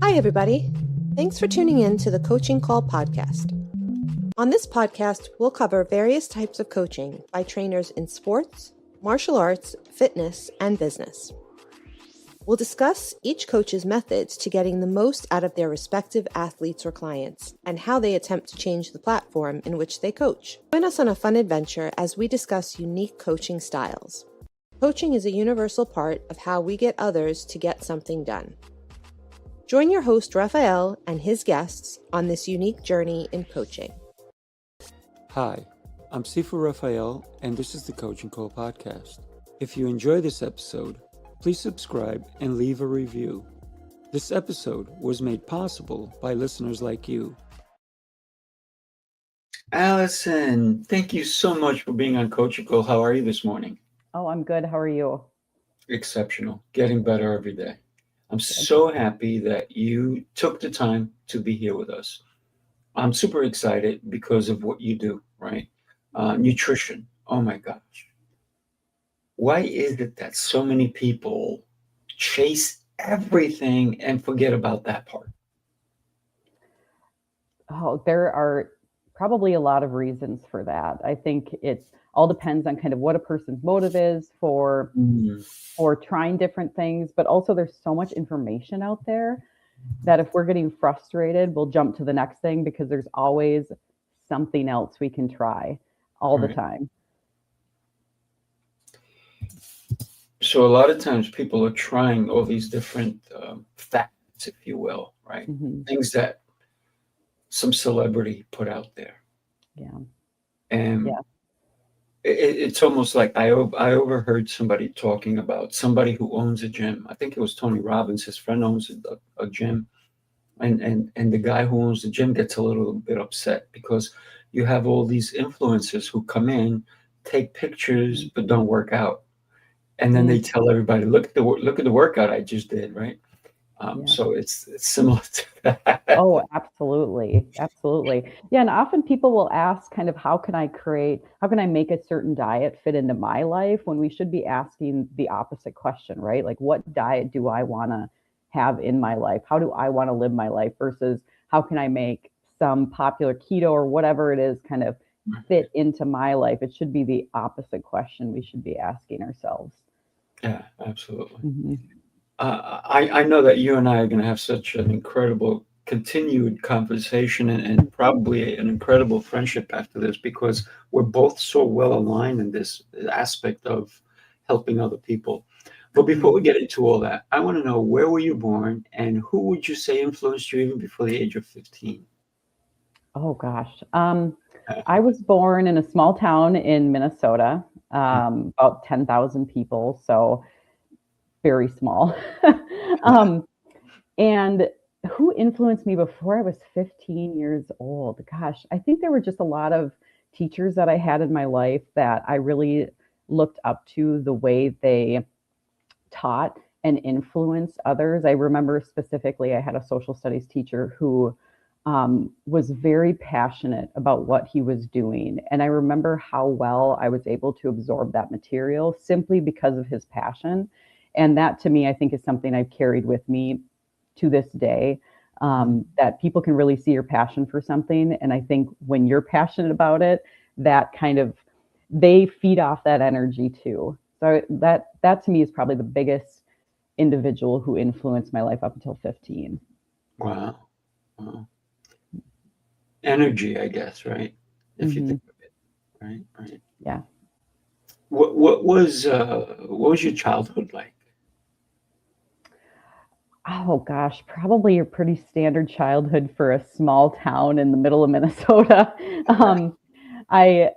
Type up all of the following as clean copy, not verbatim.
Hi, everybody. Thanks for tuning in to the Coaching Call podcast. On this podcast, we'll cover various types of coaching by trainers in sports, martial arts, fitness, and business. We'll discuss each coach's methods to getting the most out of their respective athletes or clients and how they attempt to change the platform in which they coach. Join us on a fun adventure as we discuss unique coaching styles. Coaching is a universal part of how we get others to get something done. Join your host, Rafael, and his guests on this unique journey in coaching. Hi, I'm Sifu Rafael, and this is the Coaching Call podcast. If you enjoy this episode, please subscribe and leave a review. This episode was made possible by listeners like you. Allyson, thank you so much for being on Coaching Call. How are you this morning? Oh, I'm good. How are you? Exceptional. Getting better every day. I'm so happy that you took the time to be here with us. I'm super excited because of what you do, right? Nutrition. Oh my gosh. Why is it that so many people chase everything and forget about that part? Oh, there are probably a lot of reasons for that. I think it all depends on kind of what a person's motive is for trying different things, but also there's so much information out there that if we're getting frustrated, we'll jump to the next thing because there's always something else we can try all the time. So a lot of times people are trying all these different facts, if you will, right? Things that some celebrity put out there. Yeah. And it's almost like I overheard somebody talking about somebody who owns a gym. I think it was Tony Robbins. His friend owns a gym. And the guy who owns the gym gets a little bit upset because you have all these influencers who come in, take pictures, but don't work out. And then they tell everybody, look at the workout I just did, right? So it's similar to that. Oh, absolutely. Absolutely. Yeah. And often people will ask kind of, how can I make a certain diet fit into my life, when we should be asking the opposite question, right? Like, what diet do I want to have in my life? How do I want to live my life versus how can I make some popular keto or whatever it is kind of fit into my life? It should be the opposite question we should be asking ourselves. Yeah, absolutely. I know that you and I are going to have such an incredible continued conversation and probably an incredible friendship after this, because we're both so well aligned in this aspect of helping other people. But before we get into all that, I want to know, where were you born and who would you say influenced you even before the age of 15? Oh, gosh. I was born in a small town in Minnesota, about 10,000 people. So very small. And who influenced me before I was 15 years old? Gosh, I think there were just a lot of teachers that I had in my life that I really looked up to, the way they taught and influenced others. I remember specifically I had a social studies teacher who was very passionate about what he was doing. And I remember how well I was able to absorb that material simply because of his passion. And that, to me, I think is something I've carried with me to this day, that people can really see your passion for something. And I think when you're passionate about it, that kind of, they feed off that energy too. So that to me is probably the biggest individual who influenced my life up until 15. Wow. Energy, I guess, right? If you think of it, right? Yeah. What was your childhood like? Oh gosh, probably a pretty standard childhood for a small town in the middle of Minnesota. I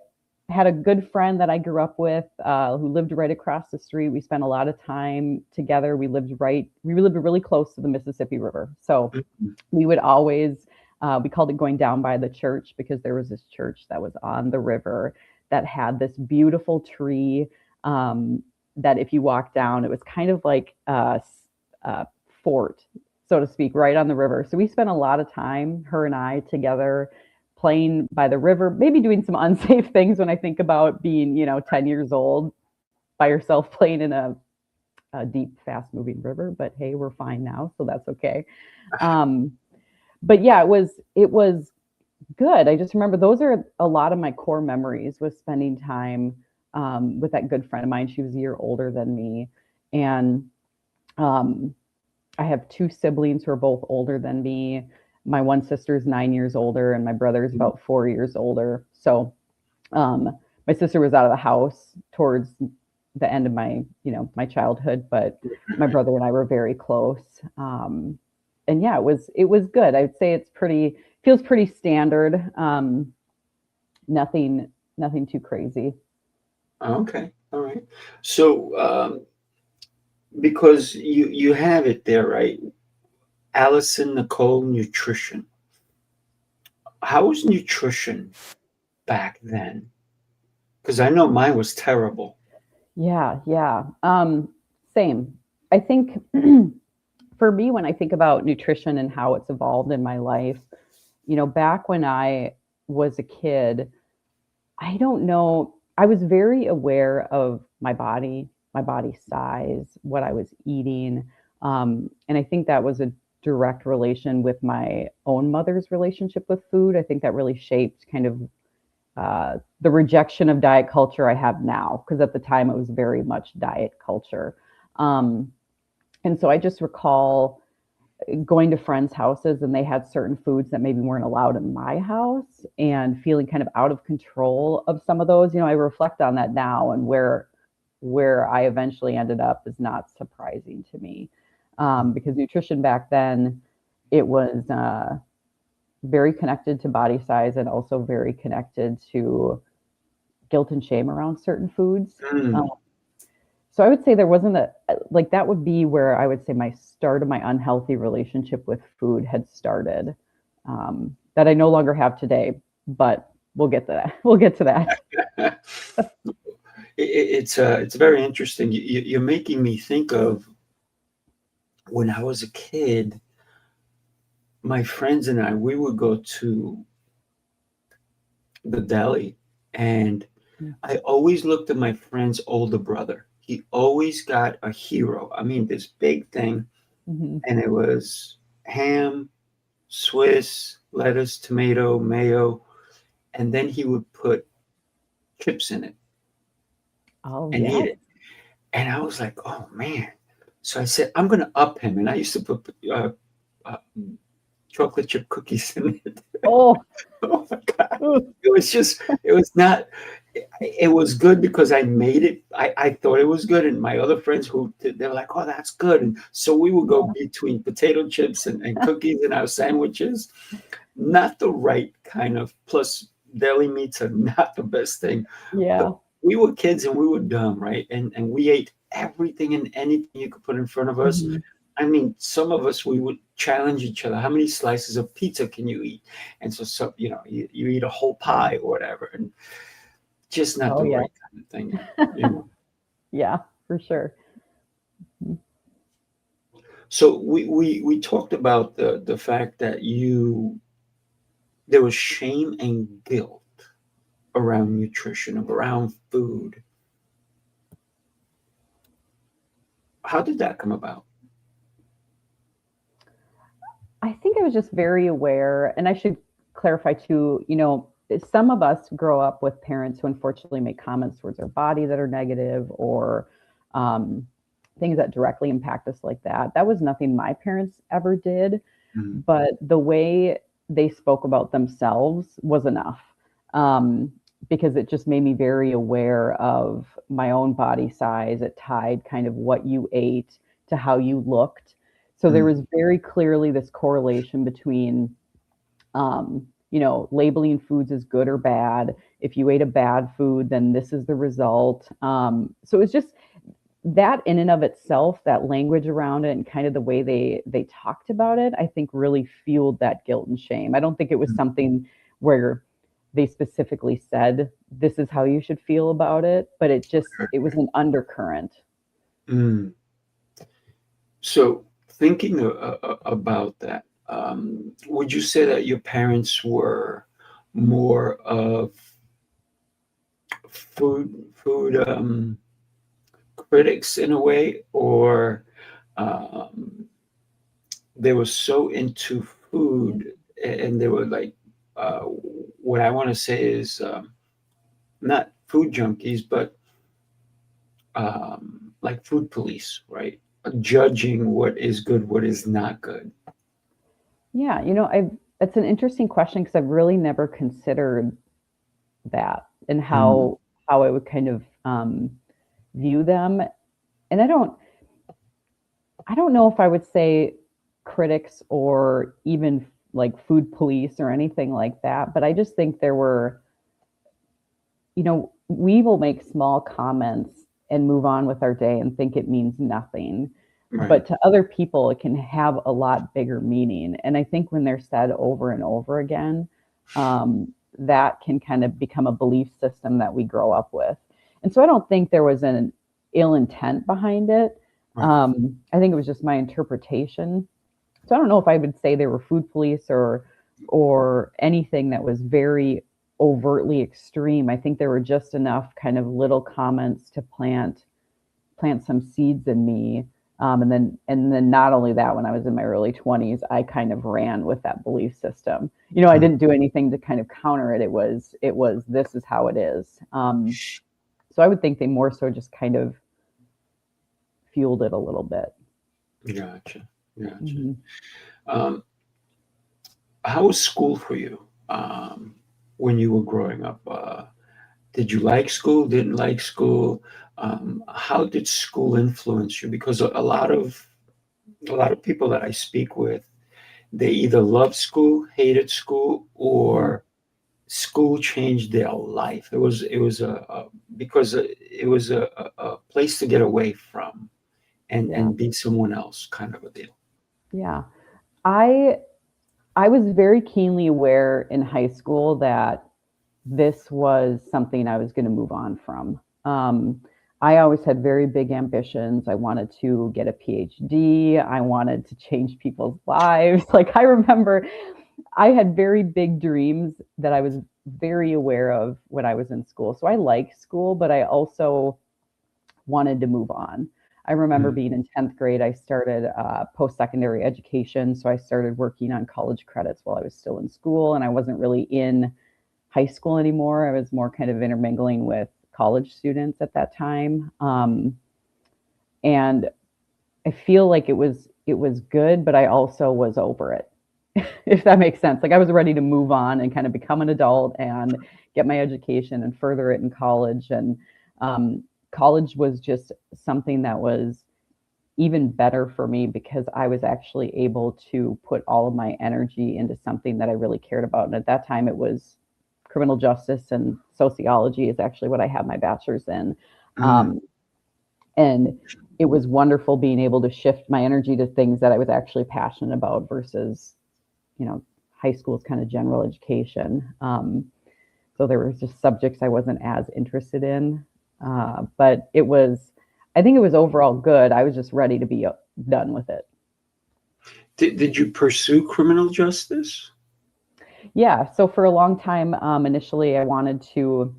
had a good friend that I grew up with who lived right across the street. We spent a lot of time together. We lived really close to the Mississippi River. So we would always, we called it going down by the church, because there was this church that was on the river that had this beautiful tree that if you walk down, it was kind of like a fort, so to speak, right on the river. So we spent a lot of time, her and I, together playing by the river, maybe doing some unsafe things when I think about being, 10 years old. by herself playing in a deep, fast moving river, but hey, we're fine now, so that's okay. But yeah, it was good. I just remember those are a lot of my core memories, was spending time with that good friend of mine. She was a year older than me, and I have two siblings who are both older than me. My one sister is 9 years older, and my brother is about 4 years older. So my sister was out of the house towards the end of my, my childhood, but my brother and I were very close. And yeah, it was good. I'd say feels pretty standard. Nothing too crazy. Okay. All right. So, because you have it there, right? Allyson Nicole Nutrition. How was nutrition back then? Because I know mine was terrible. Yeah. Same. I think for me, when I think about nutrition and how it's evolved in my life, back when I was a kid, I don't know, I was very aware of my body size, what I was eating. And I think that was a direct relation with my own mother's relationship with food. I think that really shaped kind of the rejection of diet culture I have now, because at the time it was very much diet culture. And so I just recall going to friends' houses and they had certain foods that maybe weren't allowed in my house, and feeling kind of out of control of some of those. I reflect on that now, and where I eventually ended up is not surprising to me, because nutrition back then, it was very connected to body size, and also very connected to guilt and shame around certain foods. So I would say there wasn't that would be where I would say my start of my unhealthy relationship with food had started, that I no longer have today, but we'll get to that. We'll get to that. It's very interesting. You're making me think of when I was a kid, my friends and I, we would go to the deli, and I always looked at my friend's older brother. He always got a hero. I mean, this big thing, and it was ham, Swiss, lettuce, tomato, mayo, and then he would put chips in it and eat it. And I was like, oh man. So I said, I'm going to up him. And I used to put chocolate chip cookies in it. Oh my God. It was good because I made it. I thought it was good. And my other friends they were like, oh, that's good. And so we would go between potato chips and cookies in our sandwiches. Not the right kind of, plus deli meats are not the best thing. Yeah. But we were kids and we were dumb, right? And we ate everything and anything you could put in front of us. I mean, some of us, we would challenge each other. How many slices of pizza can you eat? And so you eat a whole pie or whatever, and just not the right kind of thing. Yeah, for sure. So we talked about the fact that there was shame and guilt around nutrition, around food. How did that come about? I think I was just very aware, and I should clarify too, some of us grow up with parents who unfortunately make comments towards our body that are negative, or things that directly impact us like that. That was nothing my parents ever did, but the way they spoke about themselves was enough, because it just made me very aware of my own body size. It tied kind of what you ate to how you looked. So there was very clearly this correlation between, labeling foods as good or bad. If you ate a bad food, then this is the result. So it's just that in and of itself, that language around it and kind of the way they talked about it, I think really fueled that guilt and shame. I don't think it was something where they specifically said, this is how you should feel about it, but it was an undercurrent. So thinking about that, would you say that your parents were more of food critics in a way, or they were so into food and they were like, what I want to say is not food junkies, but like food police, right? Judging what is good, what is not good. Yeah, it's an interesting question because I've really never considered that and Mm, how I would kind of view them. And I don't know if I would say critics or even like food police or anything like that, but I just think there were, we will make small comments and move on with our day and think it means nothing. right. But to other people, it can have a lot bigger meaning. And I think when they're said over and over again, that can kind of become a belief system that we grow up with. And so I don't think there was an ill intent behind it. Right. I think it was just my interpretation. So I don't know if I would say they were food police or anything that was very overtly extreme. I think there were just enough kind of little comments to plant some seeds in me. And then not only that, when I was in my early 20s, I kind of ran with that belief system. I didn't do anything to kind of counter it. It was this is how it is. So I would think they more so just kind of fueled it a little bit. Gotcha. Mm-hmm. How was school for you when you were growing up? Did you like school? Didn't like school? How did school influence you? Because a lot of people that I speak with, they either loved school, hated school, or school changed their life. It was because it was a place to get away from Yeah. and be someone else, kind of a deal. Yeah. I I was very keenly aware in high school that this was something I was going to move on from. I always had very big ambitions. I wanted to get a PhD. I wanted to change people's lives. Like I remember I had very big dreams that I was very aware of when I was in school. So I liked school, but I also wanted to move on. I remember Mm, being in 10th grade, I started post-secondary education. So I started working on college credits while I was still in school, and I wasn't really in high school anymore. I was more kind of intermingling with college students at that time. And I feel like it was good, but I also was over it, if that makes sense. Like I was ready to move on and kind of become an adult and get my education and further it in college. And college was just something that was even better for me because I was actually able to put all of my energy into something that I really cared about. And at that time, it was criminal justice and sociology is actually what I had my bachelor's in. mm, Um, and it was wonderful being able to shift my energy to things that I was actually passionate about versus, high school's kind of general education. So there was just subjects I wasn't as interested in. But I think it was overall good. I was just ready to be done with it. Did you pursue criminal justice? Yeah. So for a long time, initially I had wanted to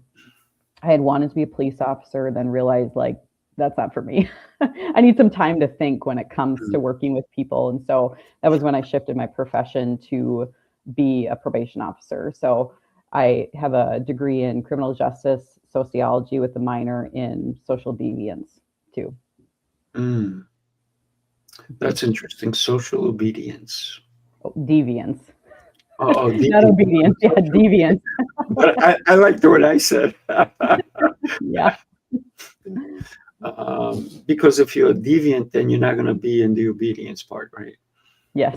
be a police officer, then realized like, that's not for me. I need some time to think when it comes to Mm, working with people. And so that was when I shifted my profession to be a probation officer. So I have a degree in criminal justice sociology with a minor in social deviance too. mm. That's interesting. Social obedience. Oh, deviance, Oh, not deviance. obedience. Yeah, Social, deviance. but I like the word I said. Yeah. Because if you're deviant, then you're not going to be in the obedience part, right? Yes.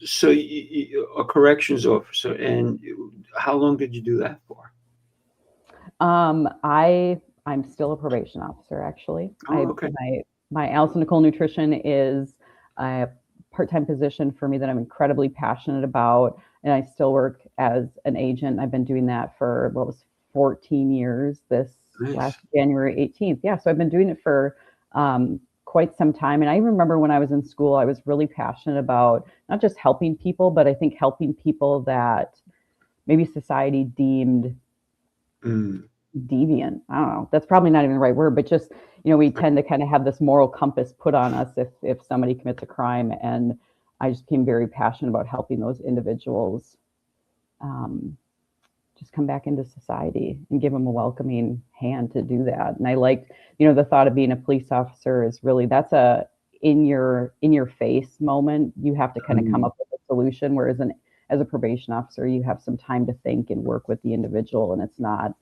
So a corrections officer, and how long did you do that for? I'm still a probation officer, actually. Oh, okay. My Allyson Nicole Nutrition is a part-time position for me that I'm incredibly passionate about, and I still work as an agent. I've been doing that for what was 14 years this Nice. last January 18th. Yeah, so I've been doing it for quite some time. And I remember when I was in school, I was really passionate about not just helping people, but I think helping people that maybe society deemed Mm, deviant. I don't know. That's probably not even the right word, but just, we tend to kind of have this moral compass put on us if somebody commits a crime. And I just became very passionate about helping those individuals just come back into society and give them a welcoming hand to do that. And I liked, the thought of being a police officer is really, that's a in your face moment. You have to kind of come up with a solution, whereas as a probation officer, you have some time to think and work with the individual, and it's not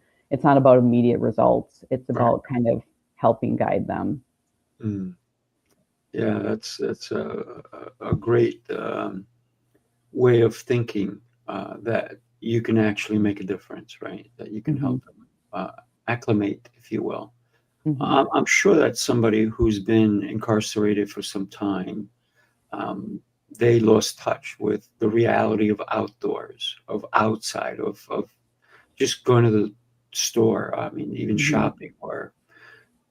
about immediate results. It's about kind of helping guide them. Yeah, that's a great way of thinking, that you can actually make a difference, right? That you can help them acclimate, if you will. I'm sure that somebody who's been incarcerated for some time, they lost touch with the reality of outdoors, of outside, of just going to the store. I mean, even shopping or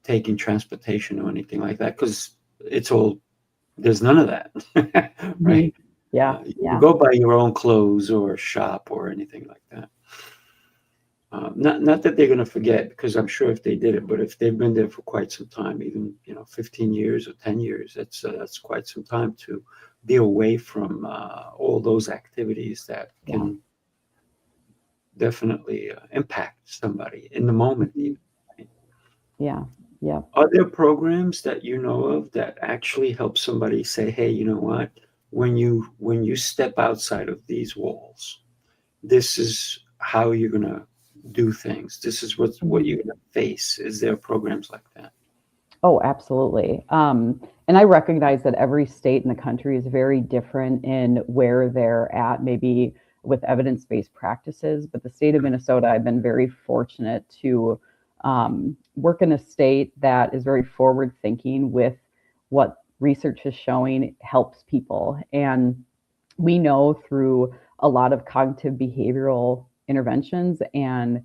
taking transportation or anything like that, because there's none of that, right? Yeah. You go buy your own clothes or shop or anything like that. Not that they're going to forget, because I'm sure if they did it, but if they've been there for quite some time, even 15 years or 10 years, that's quite some time to be away from all those activities that can definitely impact somebody in the moment. Even, right? Yeah. Are there programs that you know of that actually help somebody say, hey, you know what? When you step outside of these walls, this is how you're going to do things. This is what you're going to face. Is there programs like that? Oh, absolutely. And I recognize that every state in the country is very different in where they're at, maybe with evidence-based practices. But the state of Minnesota, I've been very fortunate to work in a state that is very forward-thinking with what research is showing helps people. And we know through a lot of cognitive behavioral interventions and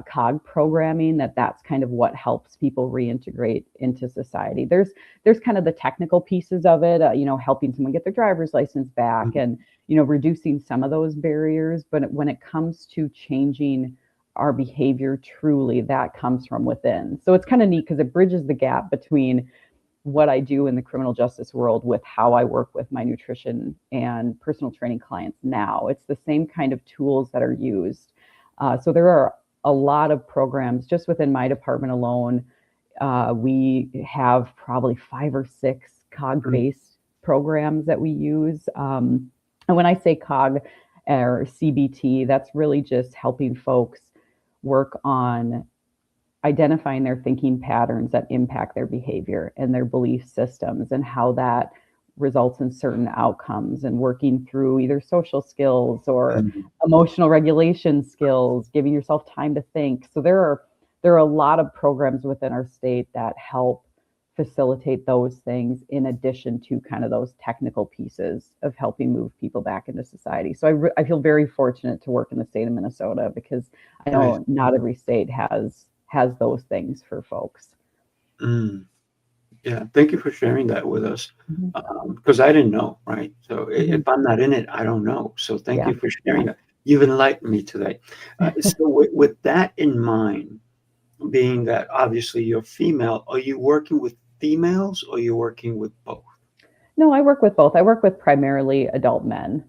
cog programming that's kind of what helps people reintegrate into society. There's kind of the technical pieces of it, helping someone get their driver's license back and reducing some of those barriers. But when it comes to changing our behavior, truly, that comes from within. So it's kind of neat because it bridges the gap between what I do in the criminal justice world with how I work with my nutrition and personal training clients now. It's the same kind of tools that are used. So there are a lot of programs just within my department alone. We have probably 5 or 6 COG-based programs that we use. And when I say COG or CBT, that's really just helping folks work on identifying their thinking patterns that impact their behavior and their belief systems and how that results in certain outcomes, and working through either social skills or emotional regulation skills, giving yourself time to think. So there are a lot of programs within our state that help facilitate those things in addition to kind of those technical pieces of helping move people back into society. So I feel very fortunate to work in the state of Minnesota, because I know not every state has those things for folks. Yeah, thank you for sharing that with us, because I didn't know, right? So if I'm not in it, I don't know. So thank you for sharing that. You've enlightened me today. So with that in mind, being that obviously you're female, are you working with females or are you working with both? No, I work with both. I work with primarily adult men.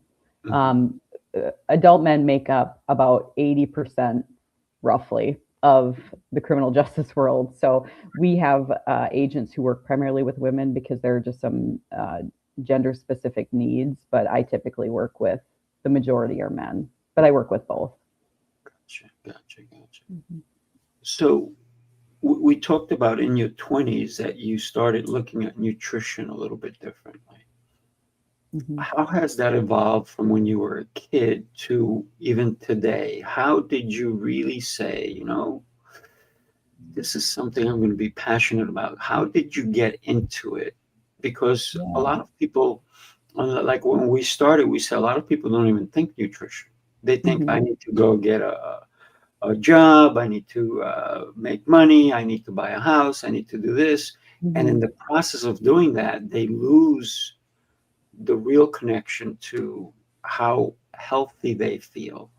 Adult men make up about 80% roughly of the criminal justice world. So we have agents who work primarily with women because there are just some gender specific needs, but I typically work with the majority are men, but I work with both. Gotcha. So we talked about in your 20s that you started looking at nutrition a little bit differently. How has that evolved from when you were a kid to even today? How did you really say, this is something I'm going to be passionate about? How did you get into it? Because a lot of people, like when we started, we said a lot of people don't even think nutrition. They think I need to go get a job, I need to make money, I need to buy a house, I need to do this. And in the process of doing that, they lose the real connection to how healthy they feel.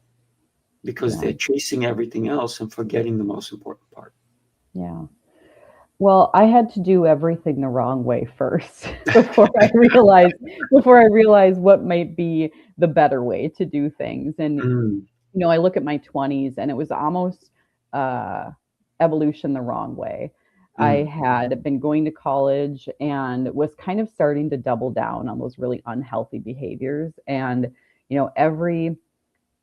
because Yeah. they're chasing everything else and forgetting the most important part. Yeah. Well, I had to do everything the wrong way first before I realized what might be the better way to do things. And Mm, I look at my 20s and it was almost uh, evolution the wrong way. I mm, had been going to college and was kind of starting to double down on those really unhealthy behaviors. And,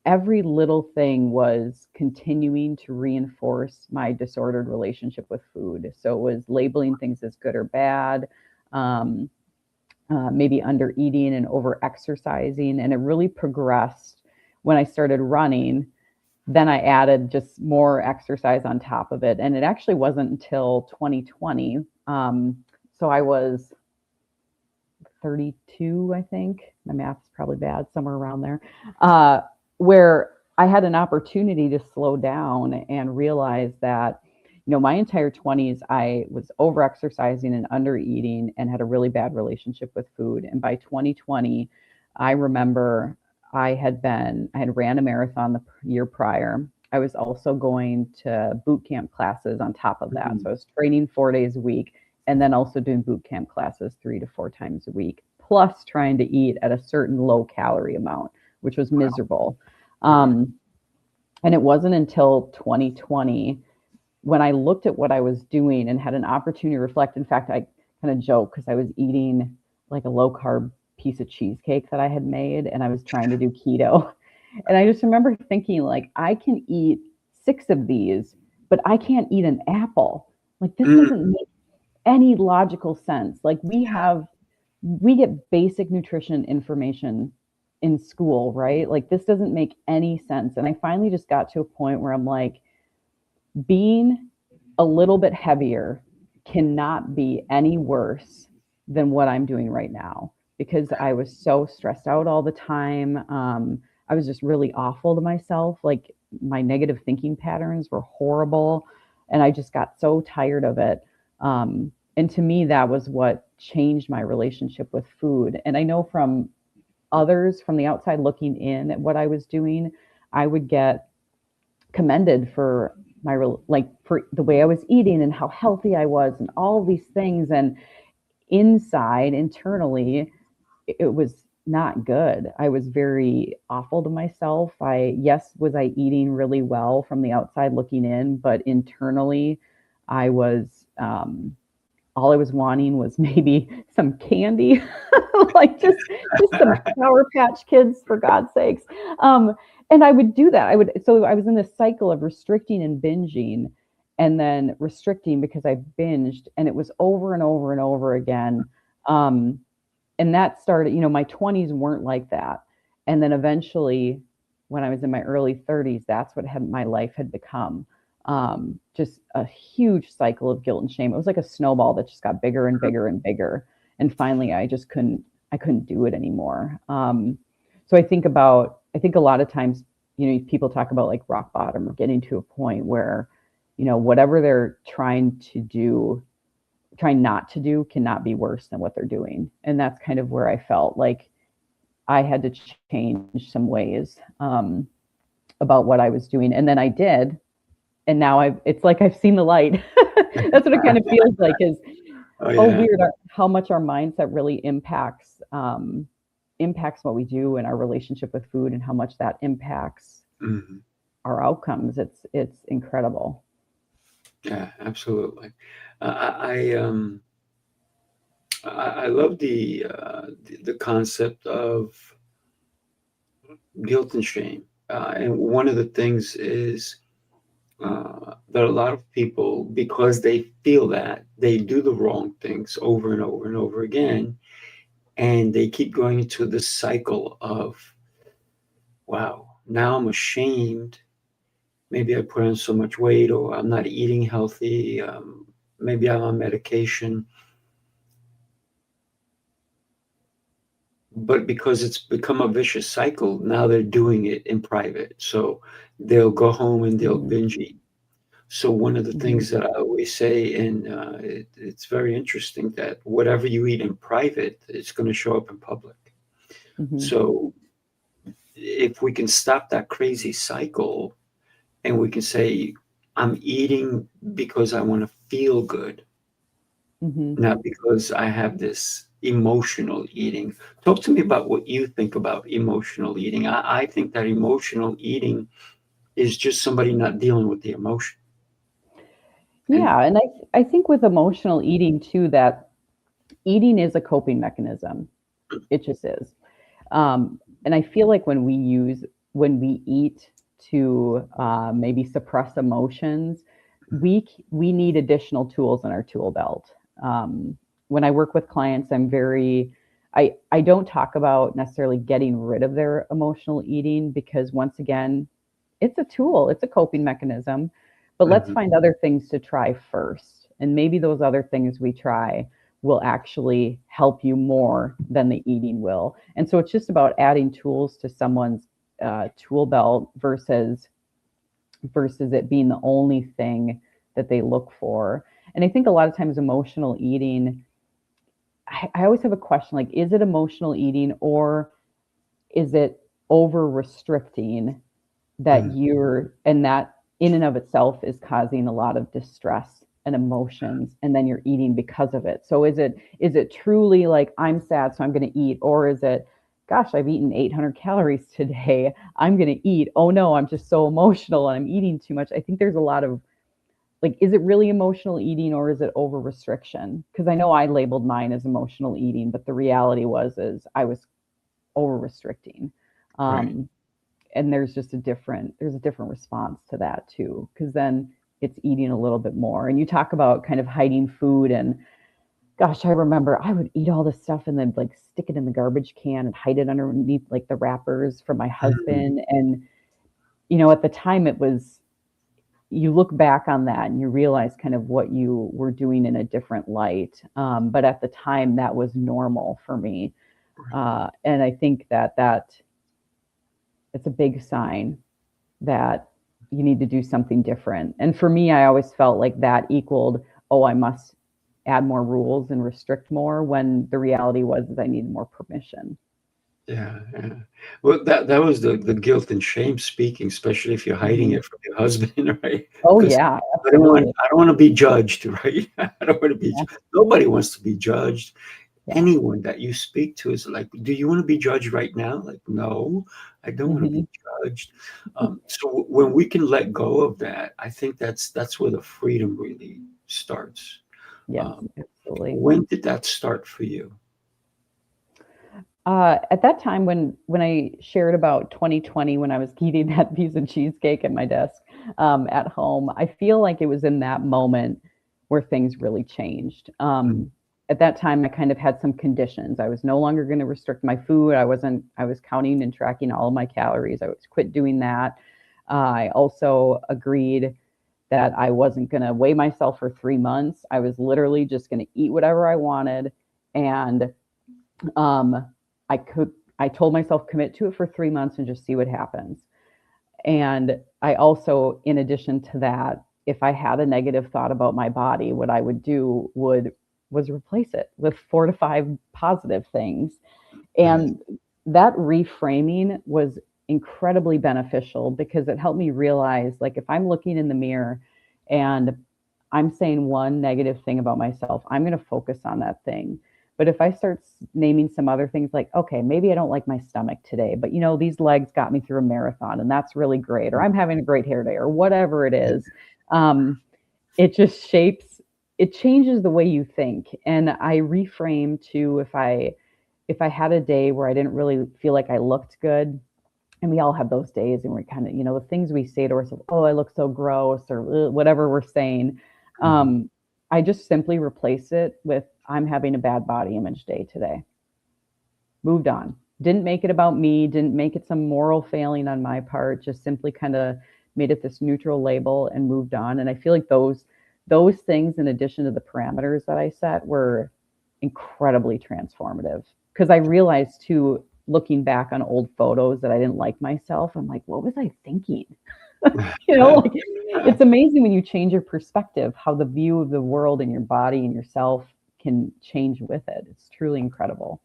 every little thing was continuing to reinforce my disordered relationship with food. So it was labeling things as good or bad, um, maybe under eating and over exercising. And it really progressed when I started running. Then I added just more exercise on top of it. And it actually wasn't until 2020. So I was 32, I think. My math's probably bad, somewhere around there, where I had an opportunity to slow down and realize that, my entire 20s, I was over exercising and under eating and had a really bad relationship with food. And by 2020, I remember I had ran a marathon the year prior. I was also going to boot camp classes on top of that. mm. So I was training 4 days a week and then also doing boot camp classes 3 to 4 times a week, plus trying to eat at a certain low calorie amount, which was Wow. miserable. Yeah. And it wasn't until 2020 when I looked at what I was doing and had an opportunity to reflect. In fact, I kind of joke because I was eating like a low carb piece of cheesecake that I had made and I was trying to do keto. And I just remember thinking, like, I can eat 6 of these, but I can't eat an apple. Like, this Mm, doesn't make any logical sense. Like, we get basic nutrition information in school, right? Like, this doesn't make any sense. And I finally just got to a point where I'm like, being a little bit heavier cannot be any worse than what I'm doing right now because I was so stressed out all the time. I was just really awful to myself. Like, my negative thinking patterns were horrible. And I just got so tired of it. And to me, that was what changed my relationship with food. And I know from others from the outside looking in at what I was doing, I would get commended for for the way I was eating and how healthy I was and all these things. And internally, it was not good. I was very awful to myself. Was I eating really well from the outside looking in, but internally, I was, all I was wanting was maybe some candy, like just some Sour Patch Kids, for God's sakes. And I would do that. So I was in this cycle of restricting and binging, and then restricting because I binged, and it was over and over and over again. And that started, my 20s weren't like that. And then eventually, when I was in my early 30s, that's what my life had become. Just a huge cycle of guilt and shame. It was like a snowball that just got bigger and bigger and bigger. And finally, I couldn't do it anymore. So I think a lot of times, people talk about like rock bottom or getting to a point where, whatever they're trying not to do cannot be worse than what they're doing. And that's kind of where I felt like I had to change some ways about what I was doing. And then I did. And now it's like I've seen the light. That's what it kind of feels like is, oh, yeah. weird how much our mindset really impacts what we do and our relationship with food and how much that impacts Mhm. our outcomes. It's incredible. Yeah, absolutely. I love the concept of guilt and shame. And one of the things is that a lot of people, because they feel that, they do the wrong things over and over and over again. And they keep going into this cycle of, wow, now I'm ashamed. Maybe I put on so much weight, or I'm not eating healthy. Maybe I'm on medication. But because it's become a vicious cycle, now they're doing it in private. So they'll go home and they'll Mm-hmm. binge eat. So one of the Mm-hmm. things that I always say, and it's very interesting, that whatever you eat in private, it's going to show up in public. Mm-hmm. So if we can stop that crazy cycle and we can say, I'm eating because I want to feel good, not because I have this emotional eating. Talk to me about what you think about emotional eating. I think that emotional eating is just somebody not dealing with the emotion. Yeah, and I think with emotional eating too, that eating is a coping mechanism. It just is. And I feel like when we eat to maybe suppress emotions, we need additional tools in our tool belt. When I work with clients, I don't talk about necessarily getting rid of their emotional eating, because once again, it's a tool, it's a coping mechanism, but let's Mhm. find other things to try first. And maybe those other things we try will actually help you more than the eating will. And so it's just about adding tools to someone's tool belt versus it being the only thing that they look for. And I think a lot of times emotional eating, I always have a question, like, is it emotional eating, or is it over restricting that Mhm. that in and of itself is causing a lot of distress and emotions, and then you're eating because of it? So is it truly like, I'm sad so I'm going to eat, or is it, gosh, I've eaten 800 calories today, I'm going to eat, oh no, I'm just so emotional and I'm eating too much? I think there's a lot of, like, is it really emotional eating, or is it over restriction? Because I know I labeled mine as emotional eating, but the reality is I was over restricting. Right. um, and there's a different response to that too, because then it's eating a little bit more. And you talk about kind of hiding food, and gosh, I remember I would eat all this stuff and then like stick it in the garbage can and hide it underneath like the wrappers from my Mhm. husband. And at the time, it was, you look back on that and you realize kind of what you were doing in a different light, but at the time that was normal for me. Right. And I think that it's a big sign that you need to do something different. And for me, I always felt like that equaled, oh, I must add more rules and restrict more, when the reality was that I needed more permission. Yeah, yeah. Well, that was the guilt and shame speaking, especially if you're hiding Mhm. it from your husband, right? Oh, Because yeah, absolutely. I don't want to be judged, right? I don't want to be. Yeah, Nobody wants to be judged. yeah. Anyone that you speak to is like, "Do you want to be judged right now?" Like, no, I don't want to be Hmm. judged. So when we can let go of that, I think that's where the freedom really starts. Yes, Um, absolutely. when did that start for you? At that time, when I shared about 2020, when I was eating that piece of cheesecake at my desk at home, I feel like it was in that moment where things really changed. Mm, At that time, I kind of had some conditions. I was no longer going to restrict my food. I was counting and tracking all of my calories. I was quit doing that. I also agreed that I wasn't going to weigh myself for 3 months. I was literally just going to eat whatever I wanted, and um, I told myself, commit to it for 3 months and just see what happens. And I also, in addition to that, if I had a negative thought about my body, what I would do was replace it with 4 to 5 positive things. nice. And that reframing was incredibly beneficial, because it helped me realize, like, if I'm looking in the mirror and I'm saying one negative thing about myself, I'm going to focus on that thing. But if I start naming some other things, like, okay, maybe I don't like my stomach today, but these legs got me through a marathon and that's really great, or I'm having a great hair day, or whatever it is, um, it just it changes the way you think. And I reframe to, if I had a day where I didn't really feel like I looked good, and we all have those days, and we're kind of, the things we say to ourselves, oh, I look so gross, or whatever we're saying. Mhm. Um, I just simply replace it with, I'm having a bad body image day today. Moved on. Didn't make it about me, didn't make it some moral failing on my part, just simply kind of made it this neutral label and moved on. And I feel like those things, in addition to the parameters that I set, were incredibly transformative, because I realized too, looking back on old photos, that I didn't like myself. I'm like, what was I thinking? Like, it's amazing when you change your perspective, how the view of the world and your body and yourself can change with it. It's truly incredible.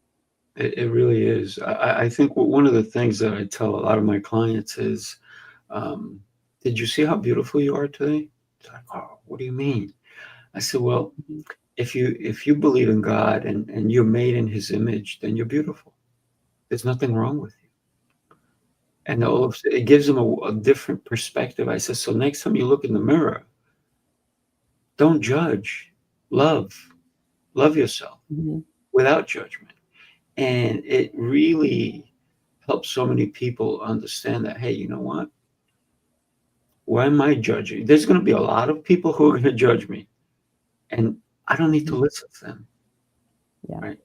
It really is. I think one of the things that I tell a lot of my clients is, did you see how beautiful you are today? It's like, oh, what do you mean? I said, well, Mhm. if you believe in God and you're made in his image, then you're beautiful. There's nothing wrong with you. And Yeah. all of it gives them a different perspective. I said, so next time you look in the mirror, don't judge, love, love yourself Mhm. without judgment. And it really helps so many people understand that, hey, you know what? Why am I judging? There's going to be a lot of people who are going to judge me, and I don't need to Mhm. listen to them, Yeah. right?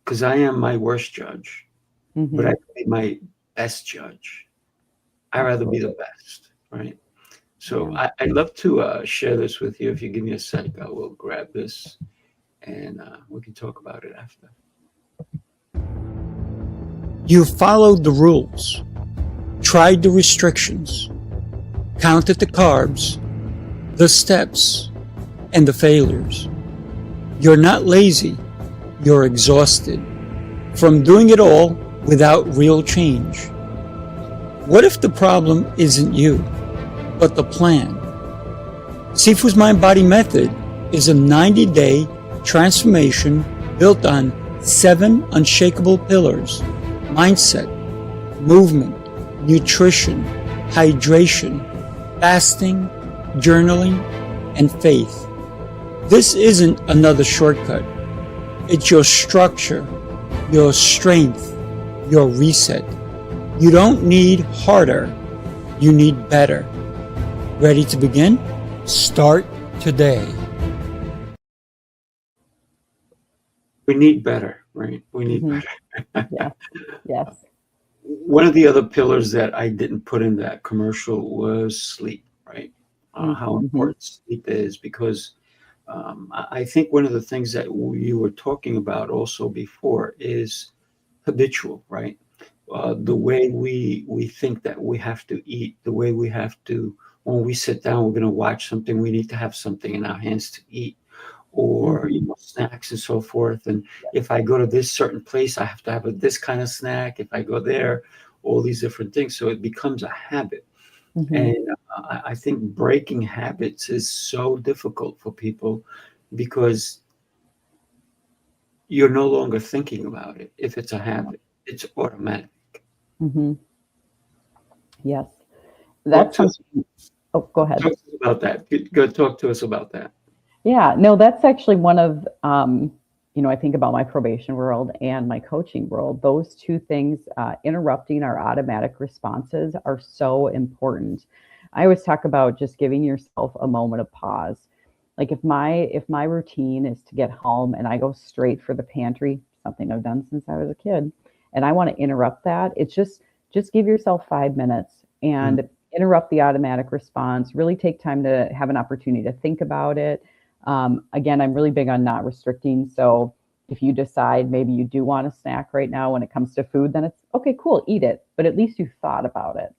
Because I am my worst judge, but I Mhm. can be my best judge. I'd rather be the Absolutely. best, right? So Yeah. I'd love to share this with you. If you give me a sec, I will grab this and we can talk about it after. You followed the rules, tried the restrictions, counted the carbs, the steps, and the failures. You're not lazy, you're exhausted from doing it all without real change. What if the problem isn't you, but the plan? Sifu's Mind Body Method is a 90-day transformation built on 7 unshakable pillars: mindset, movement, nutrition, hydration, fasting, journaling, and faith. This isn't another shortcut. It's your structure, your strength, your reset. You don't need harder, you need better. Ready to begin? Start today. We need better, right? We need Mhm. better. Yeah. Yes. One of the other pillars that I didn't put in that commercial was sleep, right? How Mhm. important sleep is, because I think one of the things that you were talking about also before is habitual, right? The way we think that we have to eat, the way we have to, when we sit down, we're going to watch something, we need to have something in our hands to eat, or Mhm. snacks and so forth. And if I go to this certain place, I have to have this kind of snack. If I go there, all these different things. So it becomes a habit. Mhm. And I think breaking habits is so difficult for people because you're no longer thinking about it. If it's a habit, it's automatic. Mhm. Yes. Talk That's to us, something. Oh, go ahead. talk to us about that. Go talk to us about that. Yeah, no, that's actually one of, I think about my probation world and my coaching world. Those two things, interrupting our automatic responses, are so important. I always talk about just giving yourself a moment of pause. Like if my routine is to get home and I go straight for the pantry, something I've done since I was a kid, and I want to interrupt that, it's just give yourself 5 minutes Mm, and interrupt the automatic response. Really take time to have an opportunity to think about it. Again, I'm really big on not restricting. So if you decide maybe you do want a snack right now when it comes to food, then it's okay, cool, eat it. But at least you thought about it.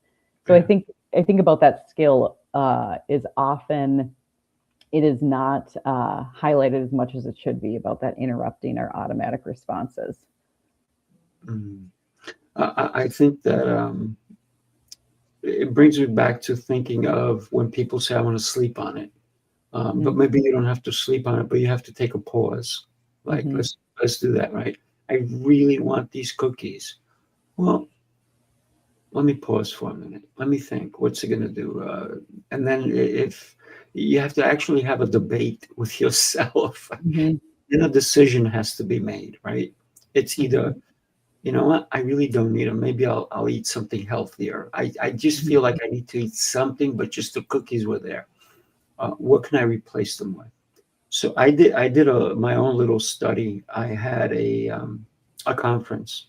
So I yeah. think I think about that skill is often it is not highlighted as much as it should be about that interrupting our automatic responses. Mm. I think that it brings me back to thinking of when people say, I want to sleep on it. But Mm-hmm. maybe you don't have to sleep on it, but you have to take a pause. Like, Mm-hmm. let's do that, right? I really want these cookies. Well, let me pause for a minute. Let me think. What's it going to do? And then if you have to actually have a debate with yourself, Mm-hmm. then a decision has to be made, right? It's either, you know what, I really don't need them. Maybe I'll eat something healthier. I just Mm-hmm. feel like I need to eat something, but just the cookies were there. What can I replace them with? So I did my own little study. I had a conference,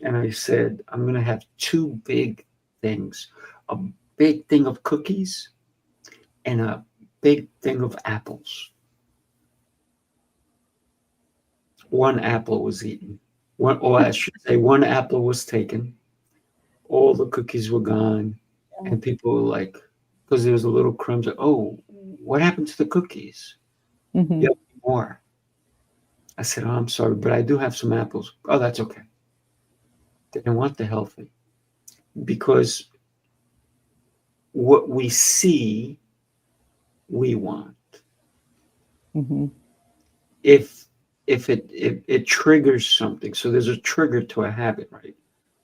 and I said I'm going to have two big things: a big thing of cookies and a big thing of apples. One apple was eaten. One, or I should say, one apple was taken. All the cookies were gone, and people were like, because there was a little crumbs. Like, oh, what happened to the cookies? Mm-hmm. You have more. I said, oh, I'm sorry, but I do have some apples. Oh, that's okay. They didn't want the healthy because what we see, we want. Mm-hmm. If it triggers something, so there's a trigger to a habit, right?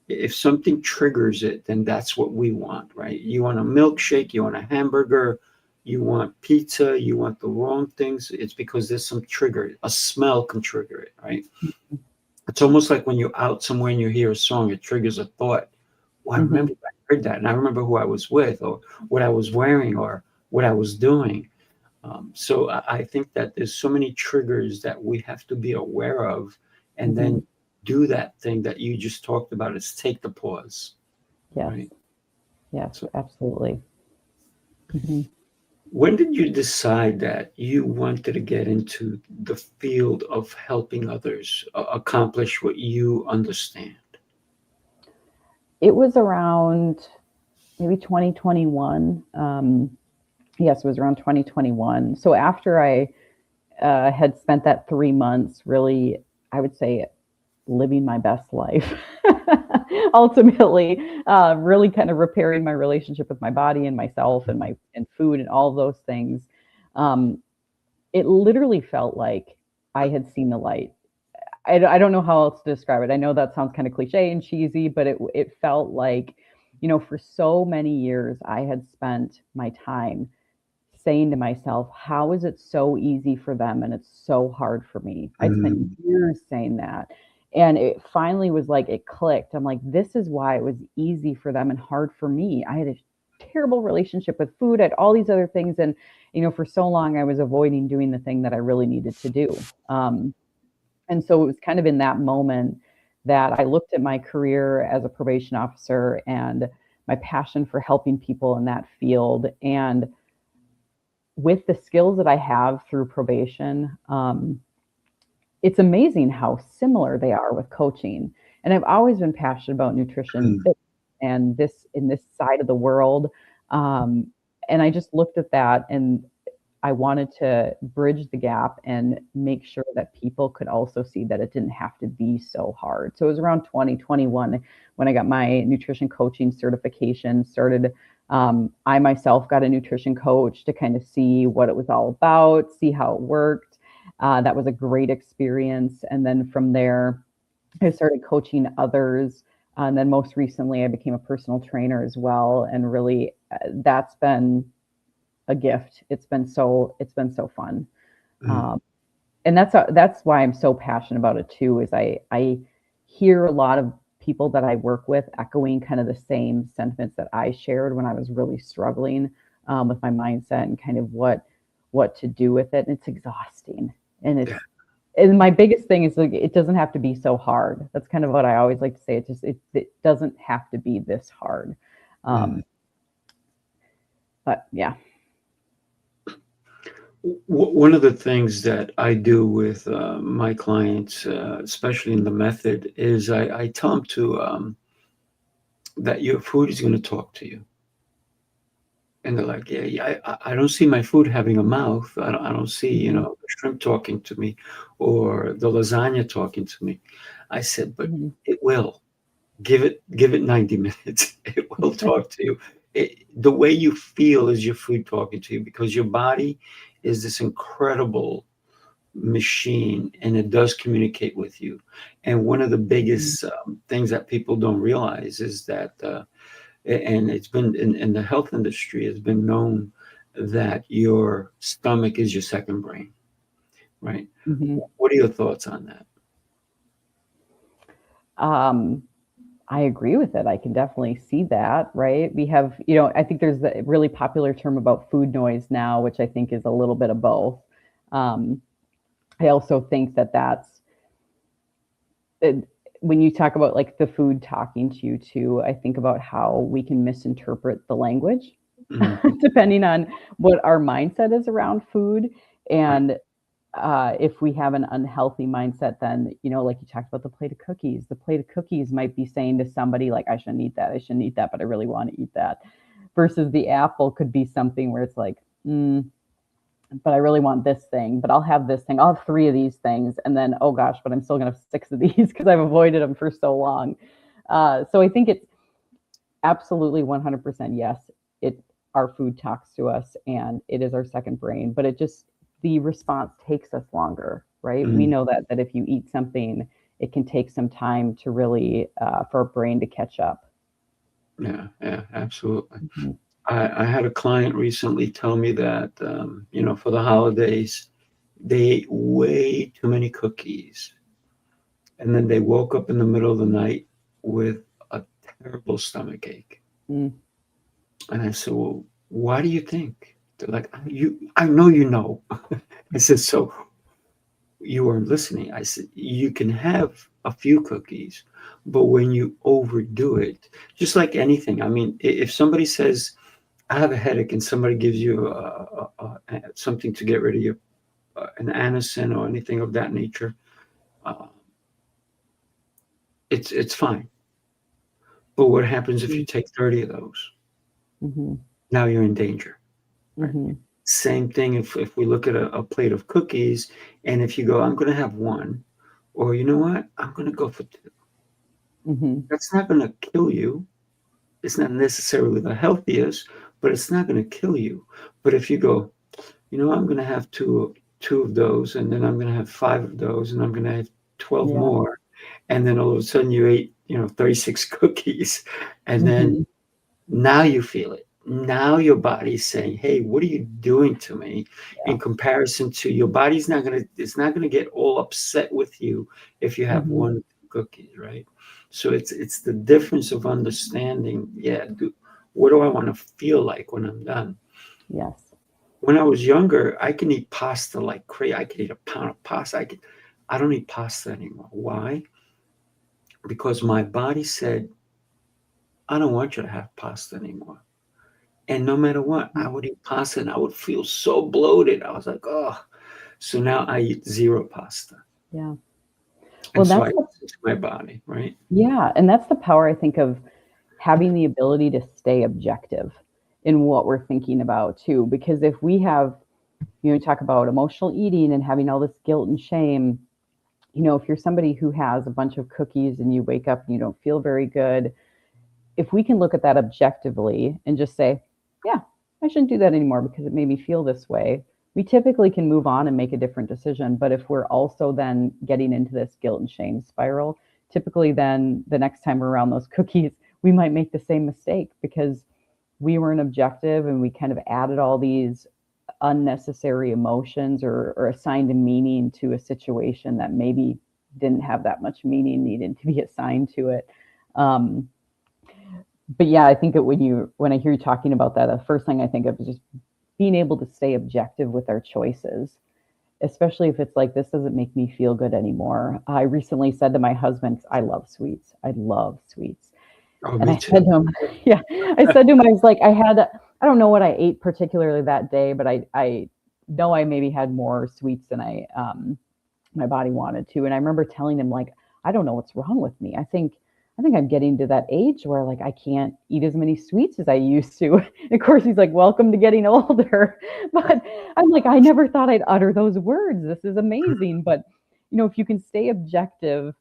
If something triggers it, then that's what we want, right? You want a milkshake, you want a hamburger, you want pizza, you want the wrong things. It's because there's some trigger. A smell can trigger it, right? It's almost like when you're out somewhere and you hear a song, it triggers a thought. Well, I remember I heard that, and I remember who I was with, or what I was wearing, or what I was doing. So I think that there's so many triggers that we have to be aware of, and then do that thing that you just talked about, is take the pause. Yes. Right? Yes, So absolutely. Mm-hmm. when did you decide that you wanted to get into the field of helping others accomplish what you understand? It was around maybe 2021. Yes, it was around 2021. So after I had spent that 3 months really, I would say, living my best life, ultimately, really kind of repairing my relationship with my body and myself and food and all those things. Um, it literally felt like I had seen the light. I don't know how else to describe it. I know that sounds kind of cliche and cheesy, but it felt like, for so many years I had spent my time saying to myself, how is it so easy for them and it's so hard for me? I spent Mm, years saying that. And it finally was like it clicked. I'm like, this is why it was easy for them and hard for me. I had a terrible relationship with food, I had all these other things. And, for so long I was avoiding doing the thing that I really needed to do. And so it was kind of in that moment that I looked at my career as a probation officer and my passion for helping people in that field. And with the skills that I have through probation, it's amazing how similar they are with coaching. And I've always been passionate about nutrition mm, and this in this side of the world. And I just looked at that and I wanted to bridge the gap and make sure that people could also see that it didn't have to be so hard. So it was around 2021 when I got my nutrition coaching certification, started. I myself got a nutrition coach to kind of see what it was all about, see how it worked. That was a great experience. And then from there, I started coaching others. And then most recently, I became a personal trainer as well. And really, that's been a gift. It's been so fun. mm, And that's why I'm so passionate about it too, is I hear a lot of people that I work with echoing kind of the same sentiments that I shared when I was really struggling with my mindset and kind of what to do with it. And it's exhausting. And yeah. my biggest thing is, like, it doesn't have to be so hard. That's kind of what I always like to say. It doesn't have to be this hard. Mm. But yeah. One of the things that I do with my clients, especially in the method, is I tell them that your food is going to talk to you. And they're like, yeah, yeah, I don't see my food having a mouth. I don't see, Mhm. the shrimp talking to me or the lasagna talking to me. I said, but Mhm. it will. Give it 90 minutes. It will talk to you. The way you feel is your food talking to you, because your body is this incredible machine, and it does communicate with you. And one of the Mhm. biggest things that people don't realize is that and it's been in the health industry, it's been known that your stomach is your second brain, right? Mhm. What are your thoughts on that? Um, I agree with it. I can definitely see that, right? We have, I think there's a really popular term about food noise now, which I think is a little bit of both. Um, I also think that it, when you talk about like the food talking to you too, I think about how we can misinterpret the language Mhm. depending on what our mindset is around food. Right. And if we have an unhealthy mindset, then, like you talked about the plate of cookies might be saying to somebody like, I shouldn't eat that, but I really want to eat that. Versus the apple could be something where it's like, but I really want this thing, but I'll have this thing. I'll have 3 of these things. And then, oh gosh, but I'm still going to have 6 of these because I've avoided them for so long. So I think it's absolutely 100% yes. Our food talks to us and it is our second brain, but the response takes us longer, right? We know that if you eat something, it can take some time to really, for our brain to catch up. Yeah, absolutely. I had a client recently tell me that, for the holidays, they ate way too many cookies. And then they woke up in the middle of the night with a terrible stomach ache. And I said, well, why do you think? They're like, I know you know. I said, so you weren't listening. I said, you can have a few cookies, but when you overdo it, just like anything, I mean, if somebody says, I have a headache and somebody gives you something to get rid of your, an Anacin or anything of that nature, it's fine. But what happens if you take 30 of those? Now you're in danger. Right? Same thing if we look at a plate of cookies, and if you go, I'm going to have 1, or you know what, I'm going to go for 2. That's not going to kill you. It's not necessarily the healthiest, but it's not going to kill you. But if you go, I'm going to have two of those, and then I'm going to have 5 of those, and I'm going to have 12 more, and then all of a sudden you ate 36 cookies, and then now you feel it. Now your body's saying, hey, what are you doing to me? In comparison to your body's it's not gonna get all upset with you if you have 1 cookie, right? So it's the difference of understanding, what do I want to feel like when I'm done? Yes. When I was younger, I can eat pasta like crazy. I could eat a pound of pasta. I don't eat pasta anymore. Why? Because my body said, I don't want you to have pasta anymore. And no matter what, I would eat pasta and I would feel so bloated. I was like, oh. So now I eat 0 pasta. Yeah. Well, and so I listen to my body, right? Yeah. And that's the power, I think, of having the ability to stay objective in what we're thinking about too. Because if we have, talk about emotional eating and having all this guilt and shame, if you're somebody who has a bunch of cookies and you wake up and you don't feel very good, if we can look at that objectively and just say, yeah, I shouldn't do that anymore because it made me feel this way, we typically can move on and make a different decision. But if we're also then getting into this guilt and shame spiral, typically then the next time we're around those cookies, we might make the same mistake because we weren't objective and we kind of added all these unnecessary emotions or assigned a meaning to a situation that maybe didn't have that much meaning needed to be assigned to it. But yeah, I think that when I hear you talking about that, the first thing I think of is just being able to stay objective with our choices, especially if it's like, this doesn't make me feel good anymore. I recently said to my husband, I love sweets. I love sweets. Oh, and me I too. said to him, I said to him, I was like, I don't know what I ate particularly that day, but I know I maybe had more sweets than my body wanted to. And I remember telling him, like, I don't know what's wrong with me. I think I'm getting to that age where like I can't eat as many sweets as I used to. And of course, he's like, welcome to getting older. But I'm like, I never thought I'd utter those words. This is amazing. But, if you can stay objective,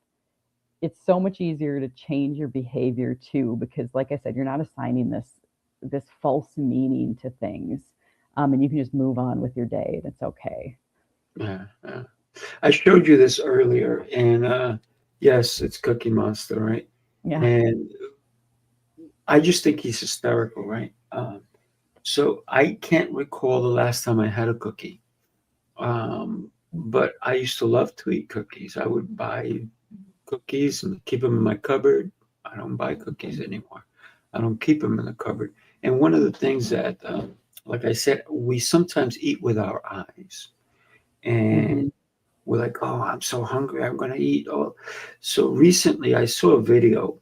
it's so much easier to change your behavior too, because like I said, you're not assigning this false meaning to things. And you can just move on with your day. That's okay. Yeah. I showed you this earlier, and yes, it's Cookie Monster, right? Yeah. And I just think he's hysterical, right? So I can't recall the last time I had a cookie. But I used to love to eat cookies. I would buy cookies and keep them in my cupboard. I don't buy cookies anymore. I don't keep them in the cupboard. And one of the things that, like I said, we sometimes eat with our eyes. And we're like, oh, I'm so hungry. I'm going to eat. Oh. So recently I saw a video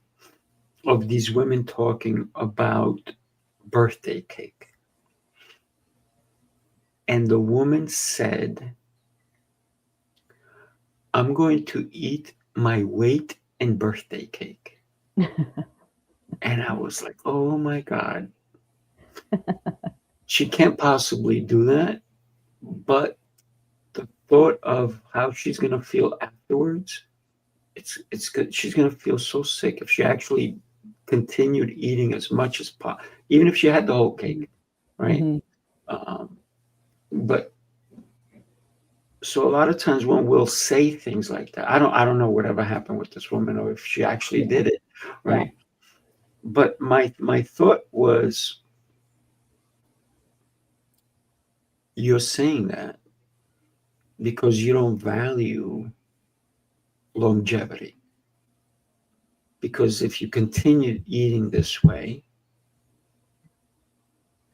of these women talking about birthday cake. And the woman said, I'm going to eat my weight in birthday cake. And I was like, oh my God. She can't possibly do that. but the thought of how she's going to feel afterwards, it's good. She's going to feel so sick if she actually continued eating as much as possible, even if she had the whole cake, right? But so a lot of times when we'll say things like that, I don't know whatever happened with this woman or if she actually did it, right? But my thought was, you're saying that because you don't value longevity. Because if you continue eating this way,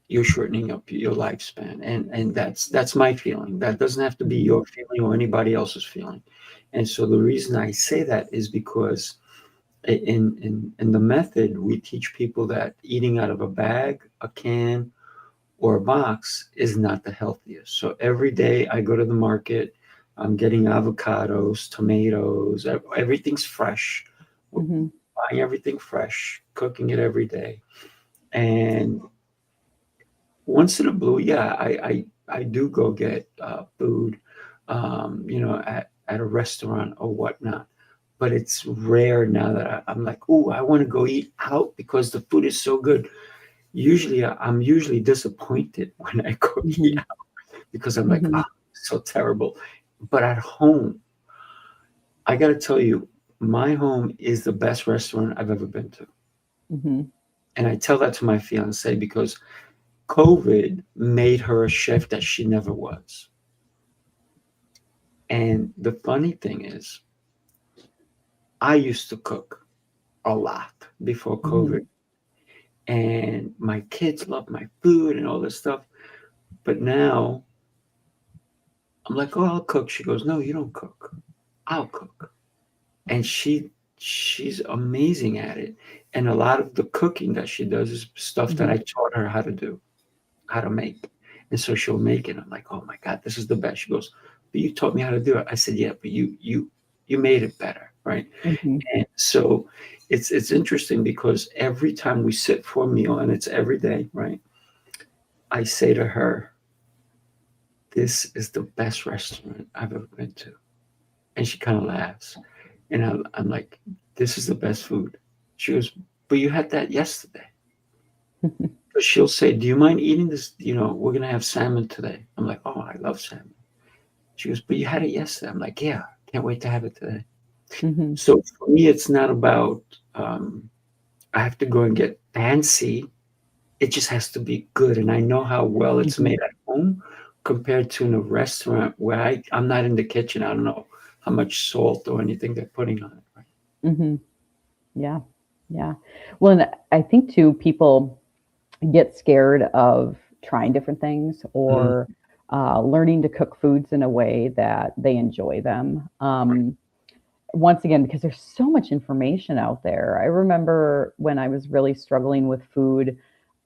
you're shortening up your lifespan. And that's my feeling. That doesn't have to be your feeling or anybody else's feeling. And so the reason I say that is because in the method, we teach people that eating out of a bag, a can, or a box is not the healthiest. So every day I go to the market, I'm getting avocados, tomatoes, everything's fresh. Buying everything fresh, cooking it every day. And once in a blue, yeah, I do go get food, at a restaurant or whatnot. But it's rare now that I'm like, oh, I want to go eat out because the food is so good. Usually, I'm usually disappointed when I go eat out because I'm like, oh, so terrible. But at home, I got to tell you, my home is the best restaurant I've ever been to. And I tell that to my fiance because COVID made her a chef that she never was. And the funny thing is, I used to cook a lot before COVID. And my kids love my food and all this stuff. But now I'm like, oh, I'll cook. She goes, no, you don't cook. I'll cook. And she's amazing at it. And a lot of the cooking that she does is stuff that I taught her how to do, how to make. And so she'll make it. I'm like, oh my God, this is the best. She goes, but you taught me how to do it. I said, yeah, but you made it better, right? And so it's interesting because every time we sit for a meal, and it's every day, right? I say to her, this is the best restaurant I've ever been to. And she kind of laughs. And I'm like, this is the best food. She goes, but you had that yesterday. But she'll say, do you mind eating this? We're going to have salmon today. I'm like, oh, I love salmon. She goes, but you had it yesterday. I'm like, yeah, can't wait to have it today. So for me, it's not about, I have to go and get fancy. It just has to be good. And I know how well it's made at home compared to in a restaurant where I'm not in the kitchen. I don't know how much salt or anything they're putting on it. Right? Yeah. Well, and I think too, people get scared of trying different things or learning to cook foods in a way that they enjoy them. Once again, because there's so much information out there. I remember when I was really struggling with food,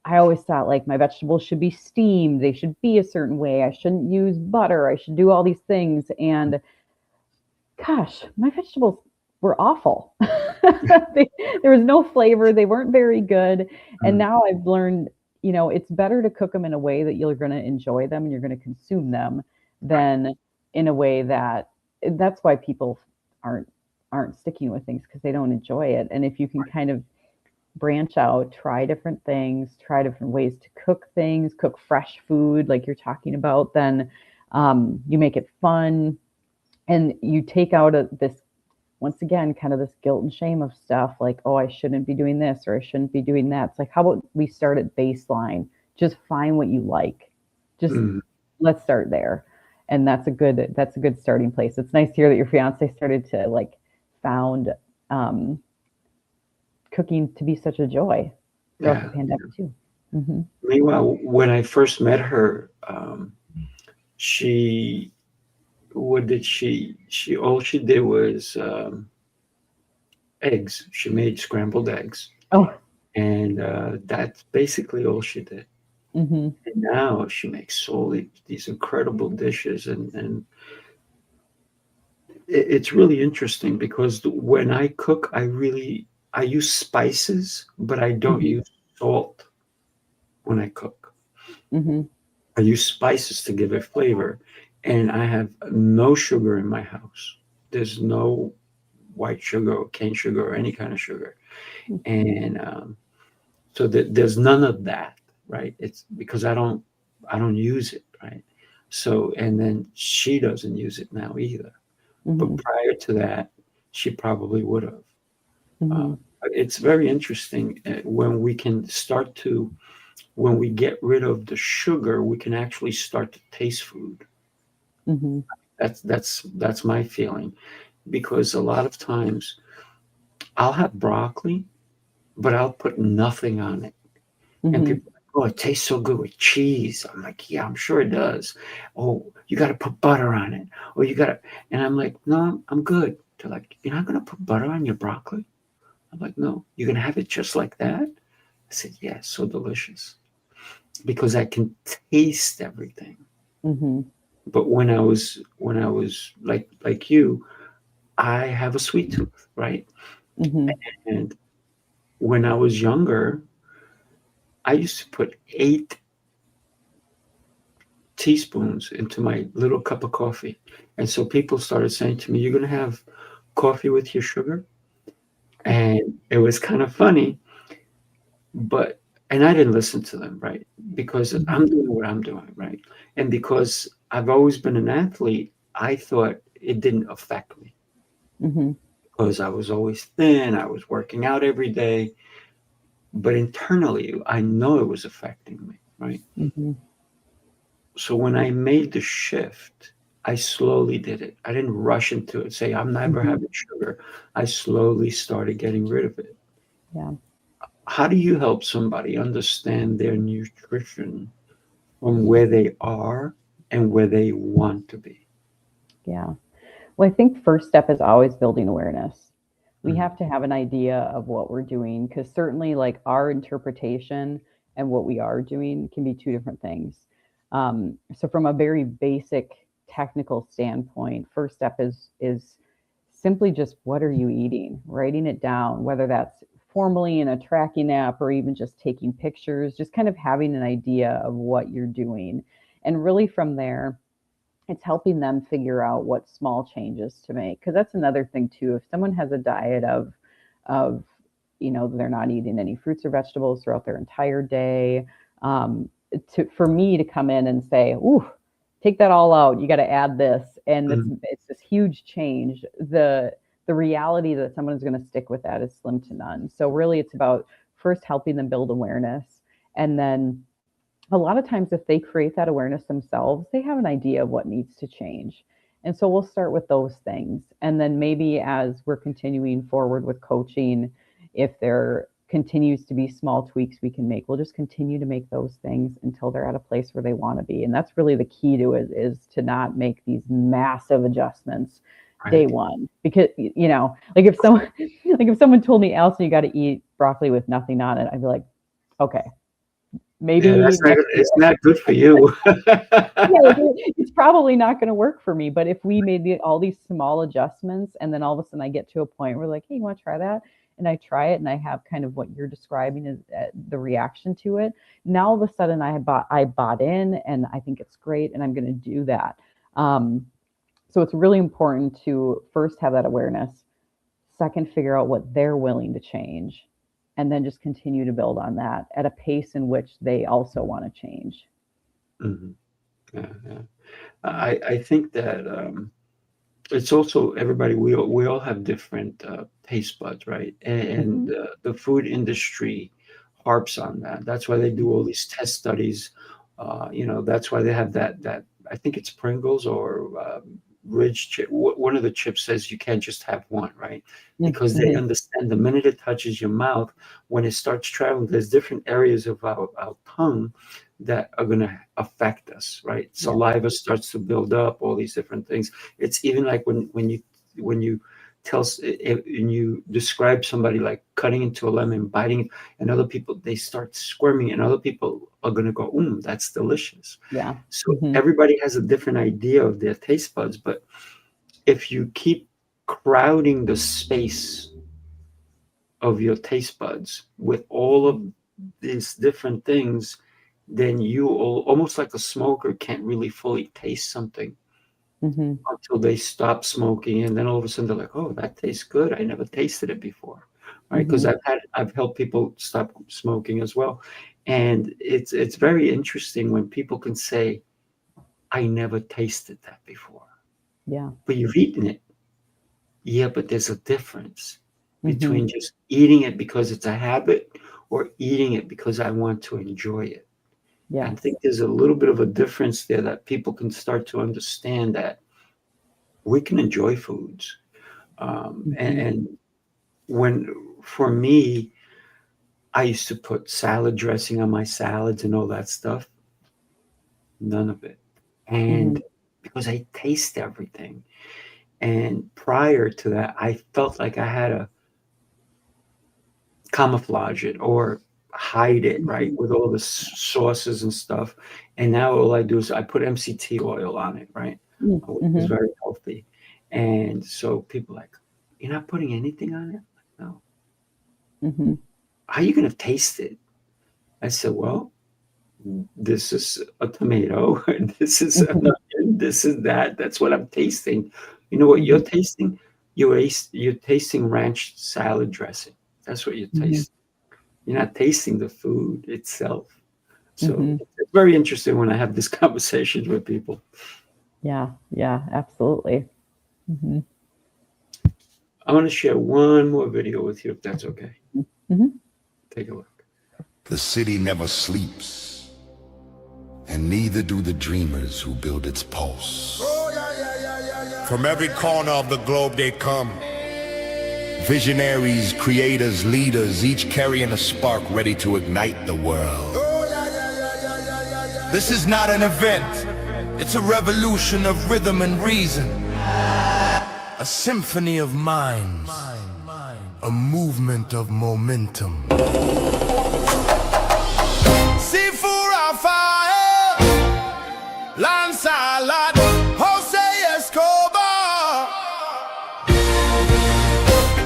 I always thought like my vegetables should be steamed. They should be a certain way. I shouldn't use butter. I should do all these things. And gosh, my vegetables were awful. There was no flavor. They weren't very good. And now I've learned, it's better to cook them in a way that you're going to enjoy them and you're going to consume them than in a way that's why people aren't sticking with things because they don't enjoy it. And if you can kind of branch out, try different things, try different ways to cook things, cook fresh food like you're talking about, then you make it fun and you take out this, once again, kind of this guilt and shame of stuff like, oh, I shouldn't be doing this or I shouldn't be doing that. It's like, how about we start at baseline? Just find what you like. Just let's start there. And that's a good starting place. It's nice to hear that your fiance started to found cooking to be such a joy throughout the pandemic too. Meanwhile, when I first met her, all she did was eggs. She made scrambled eggs. Oh. And that's basically all she did. And now she makes all these incredible dishes. And it's really interesting because when I cook, I use spices, but I don't use salt when I cook. I use spices to give it flavor, and I have no sugar in my house. There's no white sugar or cane sugar or any kind of sugar, and so there's none of that, right? It's because I don't use it, right? So, and then she doesn't use it now either. But Mhm. prior to that, she probably would have. Uh, Mhm. it's very interesting when we can start to, when we get rid of the sugar, we can actually start to taste food. Mhm. That's my feeling, because a lot of times I'll have broccoli, but I'll put nothing on it. And Mhm. people are like, oh, it tastes so good with cheese. I'm like, yeah, I'm sure it does. Oh, you got to put butter on it. Oh, you got to. And I'm like, no, I'm good. They're like, you're not going to put butter on your broccoli? I'm like, no, you're going to have it just like that? I said, yeah, so delicious. Because I can taste everything. Mhm. But when I was like you, I have a sweet tooth, right? Mhm. And when I was younger, I used to put 8 teaspoons into my little cup of coffee. And so people started saying to me, you're going to have coffee with your sugar? And it was kind of funny, but, and I didn't listen to them, right? Because Mhm. I'm doing what I'm doing, right? And because I've always been an athlete, I thought it didn't affect me Mhm. because I was always thin. I was working out every day, but internally, I know it was affecting me, right? Mhm. So when I made the shift, I slowly did it. I didn't rush into it, say, I'm never Mhm. having sugar. I slowly started getting rid of it. Yeah. How do you help somebody understand their nutrition from where they are and where they want to be? Yeah. Well, I think first step is always building awareness. We Mhm. have to have an idea of what we're doing because certainly, like our interpretation and what we are doing can be two different things. So, from a very basic technical standpoint, first step is simply just what are you eating? Writing it down, whether that's formally in a tracking app or even just taking pictures, just kind of having an idea of what you're doing, and really from there it's helping them figure out what small changes to make because that's another thing too. If someone has a diet of they're not eating any fruits or vegetables throughout their entire day, for me to come in and say, ooh, take that all out, you got to add this, and Mhm. it's this huge change. The reality that someone is going to stick with that is slim to none. So really it's about first helping them build awareness, and then a lot of times if they create that awareness themselves, they have an idea of what needs to change. And so we'll start with those things. And then maybe as we're continuing forward with coaching, if there continues to be small tweaks we can make, we'll just continue to make those things until they're at a place where they want to be. And that's really the key to it, is to not make these massive adjustments day Right. one. Because like if someone told me, Allyson, you got to eat broccoli with nothing on it, I'd be like, okay, Yeah, maybe next it's year. not good for you. Yeah, like it's probably not going to work for me. But if we made all these small adjustments, and then all of a sudden I get to a point where like, hey, you want to try that? And I try it, and I have kind of what you're describing as the reaction to it. Now all of a sudden I bought in, and I think it's great, and I'm going to do that. So it's really important to first have that awareness. Second, figure out what they're willing to change, and then just continue to build on that at a pace in which they also want to change. Mhm. Yeah, yeah. I think that it's also everybody. We all have different taste buds, right? And Mhm. the food industry harps on that. That's why they do all these test studies. That's why they have that. I think it's Pringles or Ridge chip. One of the chips says you can't just have one, right? Because they Mhm. understand the minute it touches your mouth, when it starts traveling, there's different areas of our tongue that are going to affect us, right? Yeah. Saliva starts to build up, all these different things. It's even like when you and you describe somebody like cutting into a lemon, biting it, and other people they start squirming, and other people are going to go, that's delicious. Yeah. So Mhm. everybody has a different idea of their taste buds, but if you keep crowding the space of your taste buds with all of these different things, then you almost like a smoker can't really fully taste something until they stop smoking, and then all of a sudden they're like, "Oh, that tastes good. I never tasted it before." Right? Because I've helped people stop smoking as well, and it's very interesting when people can say, "I never tasted that before." Yeah. But you've eaten it. Yeah, but there's a difference between just eating it because it's a habit or eating it because I want to enjoy it. Yeah. I think there's a little bit of a difference there that people can start to understand, that we can enjoy foods. And when, for me, I used to put salad dressing on my salads and all that stuff. None of it. And because I taste everything. And prior to that, I felt like I had to camouflage it or hide it, right, with all the sauces and stuff. And now all I do is I put MCT oil on it, right? It's very healthy. And so people are like, "You're not putting anything on it?" No. How are you going to taste it? I said, "Well, this is a tomato. This is an onion. This is that. That's what I'm tasting." You know what you're tasting? You're tasting ranch salad dressing. That's what you're tasting. You're not tasting the food itself. So it's very interesting when I have these conversations with people. Yeah, absolutely. I want to share one more video with you, if that's okay. Take a look. The city never sleeps, and neither do the dreamers who build its pulse. From every corner of the globe they come. Visionaries, creators, leaders, each carrying a spark ready to ignite the world. This is not an event. It's a revolution of rhythm and reason. A symphony of minds. A movement of momentum. Sifu Rafael, Lancelot, Jose Escobar.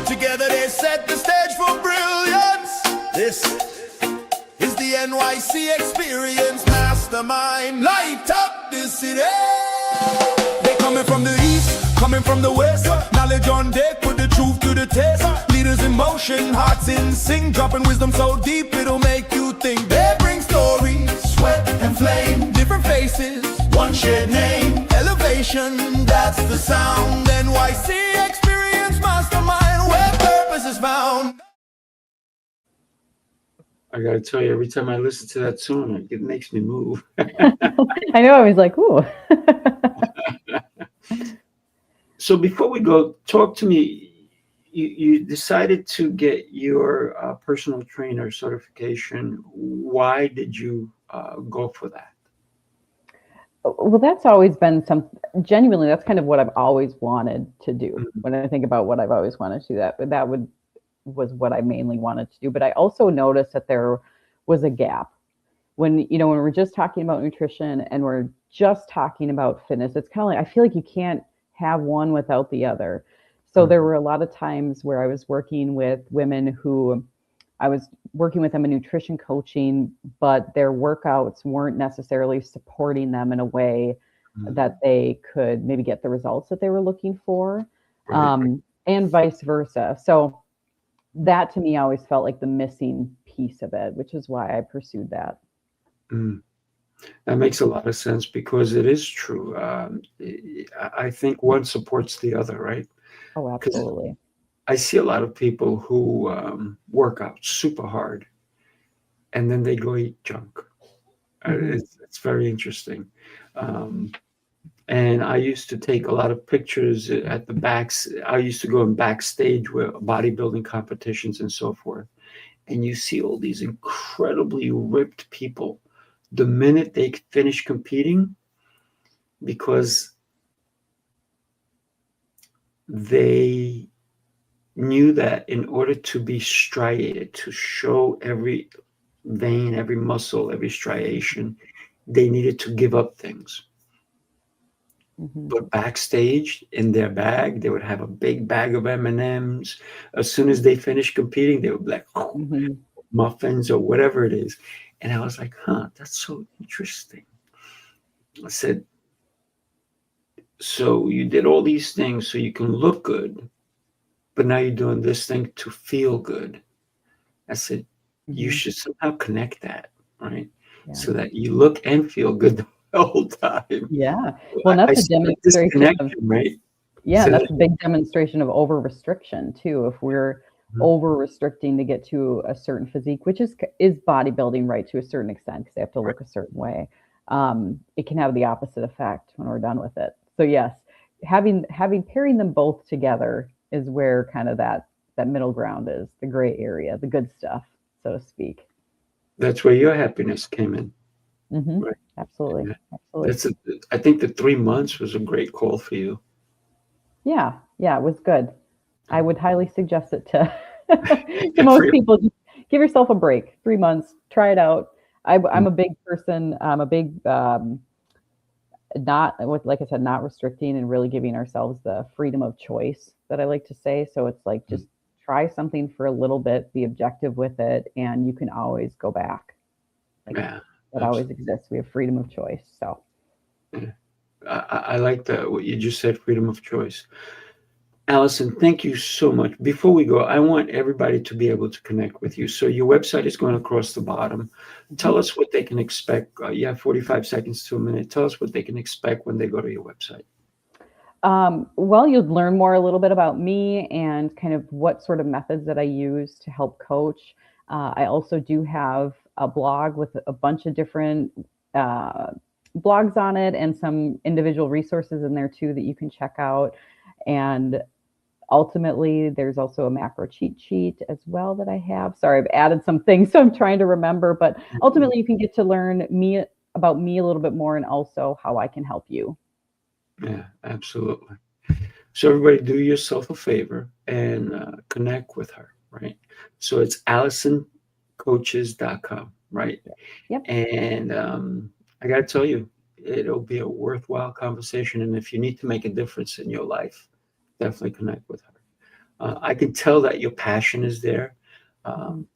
Together they set the stage for brilliance. This is the NYC experience. Mastermind, light up the city. They coming from the east, coming from the west. Knowledge on deck, put the truth to the test. Leaders in motion, hearts in sync, dropping wisdom so deep it'll make you think. They bring stories, sweat and flame, different faces, one shared name. Elevation, that's the sound. NYC experience, mastermind, where purpose is found. I got to tell you, every time I listen to that song, it makes me move. I know, I was like, ooh. So before we go, talk to me. You decided to get your personal trainer certification. Why did you go for that? Well, that's always been genuinely, that's kind of what I've always wanted to do. When I think about what I've always wanted to do, that was what I mainly wanted to do. But I also noticed that there was a gap when we're just talking about nutrition and we're just talking about fitness. It's kind of like, I feel like you can't have one without the other. So there were a lot of times where I was working with women who I was working with them in nutrition coaching, but their workouts weren't necessarily supporting them in a way that they could maybe get the results that they were looking for, and vice versa. So that to me always felt like the missing piece of it, which is why I pursued that. That makes a lot of sense, because it is true. I think one supports the other, right? Oh, absolutely. I see a lot of people who work out super hard and then they go eat junk. It's very interesting. And I used to take a lot of pictures at the backs. I used to go in backstage with bodybuilding competitions and so forth. And you see all these incredibly ripped people the minute they finish competing, because they knew that in order to be striated, to show every vein, every muscle, every striation, they needed to give up things. But backstage in their bag, they would have a big bag of M&Ms. As soon as they finished competing, they would be like, muffins or whatever it is. And I was like, huh, that's so interesting. I said, so you did all these things so you can look good, but now you're doing this thing to feel good. I said, you should somehow connect that, right? Yeah. So that you look and feel good the whole time. Yeah. Well, that's a see this demonstration of, connection, right? yeah, So that's a big demonstration of over restriction too. If we're over restricting to get to a certain physique, which is bodybuilding, right, to a certain extent, because they have to look a certain way, it can have the opposite effect when we're done with it. So yes, having pairing them both together is where kind of that middle ground is, the gray area, the good stuff, so to speak. that's where your happiness came in. Right. Absolutely. Yeah. Absolutely. I think the 3 months was a great call for you. Yeah. Yeah, it was good. I would highly suggest it to to most people. Just give yourself a break. 3 months. Try it out. I'm a big person. I'm a big like I said, not restricting and really giving ourselves the freedom of choice that I like to say. So it's like just try something for a little bit, be objective with it, and you can always go back. Like, Yeah, that always exists. We have freedom of choice. So yeah. I like what you just said, freedom of choice. Allyson, thank you so much. Before we go, I want everybody to be able to connect with you. So your website is going across the bottom. Tell us what they can expect. You have 45 seconds to a minute. Tell us what they can expect when they go to your website. Well, you'll learn more a little bit about me and kind of what sort of methods that I use to help coach. I also do have a blog with a bunch of different blogs on it and some individual resources in there too that you can check out. And ultimately, there's also a macro cheat sheet as well that I have. Sorry, I've added some things, so I'm trying to remember. But ultimately, you can get to learn about me a little bit more and also how I can help you. Yeah, absolutely. So everybody do yourself a favor and connect with her, right? So it's AllysonCoaches.com, right? Yep. And I got to tell you, it'll be a worthwhile conversation. And if you need to make a difference in your life, definitely connect with her. I can tell that your passion is there.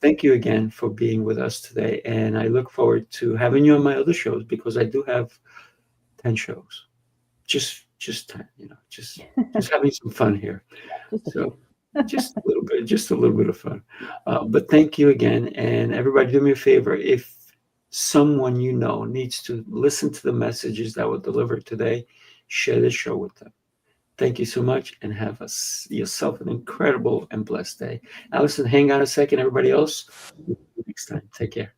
Thank you again for being with us today. And I look forward to having you on my other shows because I do have 10 shows. Just 10, just having some fun here. Just a little bit of fun. But thank you again. And everybody do me a favor. If someone you know needs to listen to the messages that were delivered today, share this show with them. Thank you so much and have yourself an incredible and blessed day. Allyson, hang on a second. Everybody else, next time. Take care.